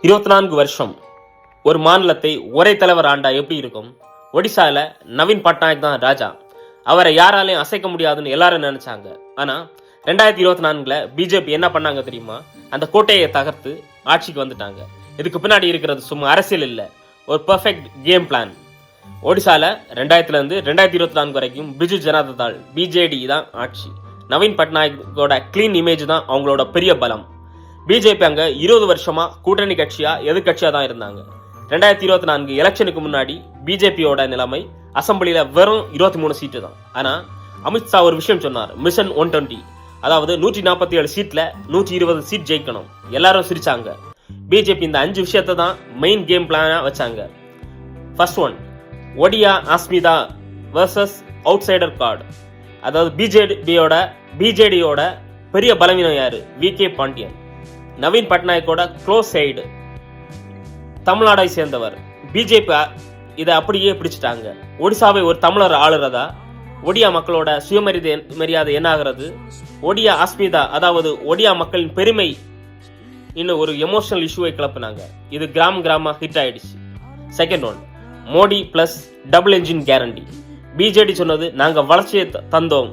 24 வருஷம் ஒரு மாநிலத்தை ஒரே தலைவர் ஆண்டா எப்படி இருக்கும்? ஒடிசால நவீன் பட்நாயக் தான் ராஜா. அவரை யாராலையும் அசைக்க முடியாதுன்னு எல்லாரும் நினைச்சாங்க. ஆனா 2024 பிஜேபி என்ன பண்ணாங்க தெரியுமா? அந்த கோட்டையை தகர்த்து ஆட்சிக்கு வந்துட்டாங்க. இதுக்கு பின்னாடி இருக்கிறது சும்மா அரசியல் இல்ல, ஒரு பெர்ஃபெக்ட் கேம் பிளான். ஒடிசால 2000 இருந்து 2024 வரைக்கும் பிஜு ஜனதா தள் பிஜேடி தான் ஆட்சி. நவீன் பட்நாயக்கோட கிளீன் இமேஜ் தான் அவங்களோட பெரிய பலம். பிஜேபி அங்க 20 வருஷமா கூட்டணி கட்சியா எதிர்கட்சியா தான் இருந்தாங்க. 2024 எலெக்ஷனுக்கு முன்னாடி பிஜேபியோட நிலைமை அசம்பிளில வெறும் 23 சீட்டு தான். ஆனா அமித்ஷா ஒரு விஷயம் சொன்னார், மிஷன் 120, அதாவது 147 சீட்ல 120 சீட் ஜெயிக்கணும். எல்லாரும் சிரிச்சாங்க. பிஜேபி இந்த 5 விஷயத்தை தான் மெயின் கேம் பிளானா வச்சாங்க. First one, Odia Asmita versus outsider card. அதாவது பிஜேடியோட பெரிய பலவீனம் யாரு? விகே பாண்டியன். நவீன் பட்நாயக்கோட க்ளோஸ் சைடு, தமிழ்நாடை சேர்ந்தவர். பிஜேபி இதை அப்படியே பிடிச்சிட்டாங்க. ஒடிசாவை ஒரு தமிழர் ஆளுறதா? ஒடியா மக்களோட சுயமரியாதை என்ன ஆகிறது? ஒடியா அஸ்மிதா, அதாவது ஒடியா மக்களின் பெருமை, இன்னும் ஒரு எமோஷனல் இஷ்யூவை கிளப்பினாங்க. இது கிராம ஹிட் ஆயிடுச்சு. Second one, Modi plus double engine guarantee. BJD சொன்னது நாங்க வளர்ச்சியை தந்தோம்,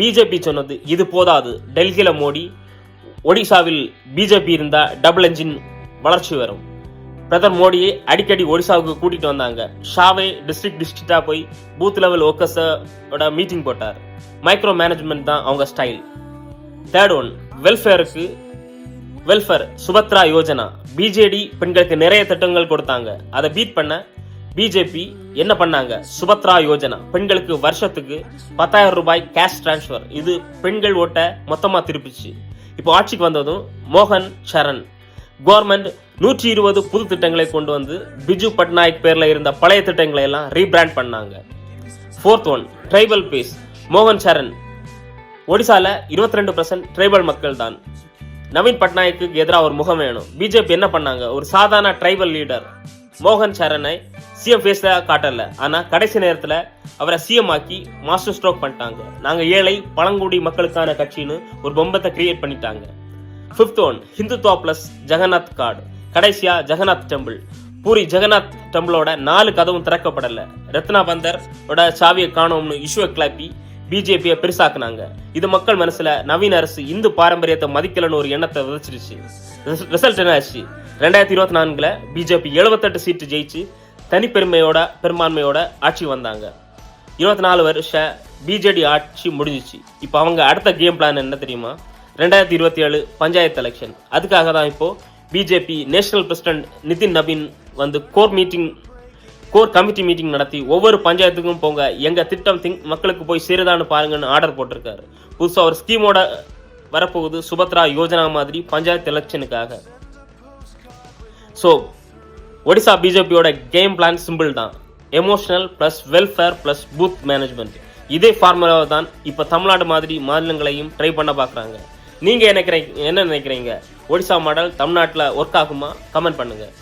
பிஜேபி சொன்னது இது போதாது, டெல்லியில மோடி, ஒடிசாவில் பிஜேபி இருந்தா டபுள் என்ஜின் வளர்ச்சி வரும். பிரதமர் மோடியை அடிக்கடி ஒடிசாவுக்கு கூட்டிட்டு வந்தாங்க. ஷாவே டிஸ்ட்ரிக்டா போய் பூத் லெவல் ஒர்க்கர்ஸோட மீட்டிங் போட்டார். மைக்ரோ மேனேஜ்மெண்ட் தான் அவங்க style. Third one, welfare Subhadra Yojana. BJD பெண்களுக்கு நிறைய திட்டங்கள் கொடுத்தாங்க. அதை பீட் பண்ண பிஜேபி என்ன பண்ணாங்க? சுபத்ரா யோஜனா, பெண்களுக்கு வருஷத்துக்கு 10,000 ரூபாய் கேஷ் டிரான்ஸ்பர். இது பெண்கள் ஓட்ட மொத்தமா திருப்பிச்சு. இப்போ ஆட்சிக்கு வந்ததும் மோகன் சரண் கவர்மெண்ட் 120 புது திட்டங்களை கொண்டு வந்து பிஜு பட்நாயக் பேர்ல இருந்த பழைய திட்டங்களை எல்லாம் ரீபிராண்ட் பண்ணாங்க. Fourth one, tribal face. மோகன் சரண், ஒடிசால 22% ட்ரைபல் மக்கள் தான். நவீன் பட்நாயக்கு எதிராக ஒரு முகம் வேணும். பிஜேபி என்ன பண்ணாங்க? ஒரு சாதாரண ட்ரைபல் லீடர் மோகன் சரணை சிஎம் ஃபேஸ்ல காட்டல, ஆனா கடைசி நேரத்துல அவரை சிஎம் ஆக்கி மாஸ்டர் ஸ்ட்ரோக் பண்ணிட்டாங்க. நாங்க ஏழை பழங்குடி மக்களுக்கான கட்சின்னு ஒரு பொம்பத்தை கிரியேட் பண்ணிட்டாங்க. Fifth one, Hindutva plus Jagannath card. கடைசியா ஜெகநாத் டெம்பிள். பூரி ஜெகநாத் டெம்பிளோட 4 கதவும் திறக்கப்படல. ரத்னா பந்தர் சாவியை காணோம்னு இஷ்யூவை கிளப்பி பிஜேபியை பெருசாக்குனாங்க. இது மக்கள் மனசுல நவீன அரசு இந்து பாரம்பரியத்தை மதிக்கலன்னு ஒரு எண்ணத்தை விதைச்சிருச்சு. ரிசல்ட் என்ன ஆச்சு? 2024 பிஜேபி 78 சீட்டு ஜெயிச்சு பெரும்பான்மையோட ஆட்சி வந்தாங்க. 24 வருஷ பிஜேடி ஆட்சி முடிஞ்சிச்சு. இப்போ அவங்க அடுத்த கேம் பிளான் என்ன தெரியுமா? 2027 பஞ்சாயத்து எலெக்ஷன். அதுக்காக தான் இப்போ BJP national president Nitin Naveen வந்து கோர் கமிட்டி மீட்டிங் நடத்தி ஒவ்வொரு பஞ்சாயத்துக்கும் போங்க, எங்க திட்டம் மக்களுக்கு போய் சேருதான்னு பாருங்கன்னு ஆர்டர் போட்டிருக்காரு. புதுசா ஒரு ஸ்கீமோட வரப்போகுது, சுபத்ரா யோஜனா மாதிரி பஞ்சாயத்து எலெக்ஷனுக்காக. ஸோ ஒடிசா பிஜேபியோட கேம் பிளான் சிம்பிள் தான், emotional plus welfare plus booth management. இதே ஃபார்முலாவை தான் இப்போ தமிழ்நாடு மாதிரி மாநிலங்களையும் ட்ரை பண்ண பார்க்குறாங்க. நீங்கள் என்ன நினைக்கிறீங்க? ஒடிசா மாடல் தமிழ்நாட்டில் ஒர்க் ஆகுமா? கமெண்ட் பண்ணுங்கள்.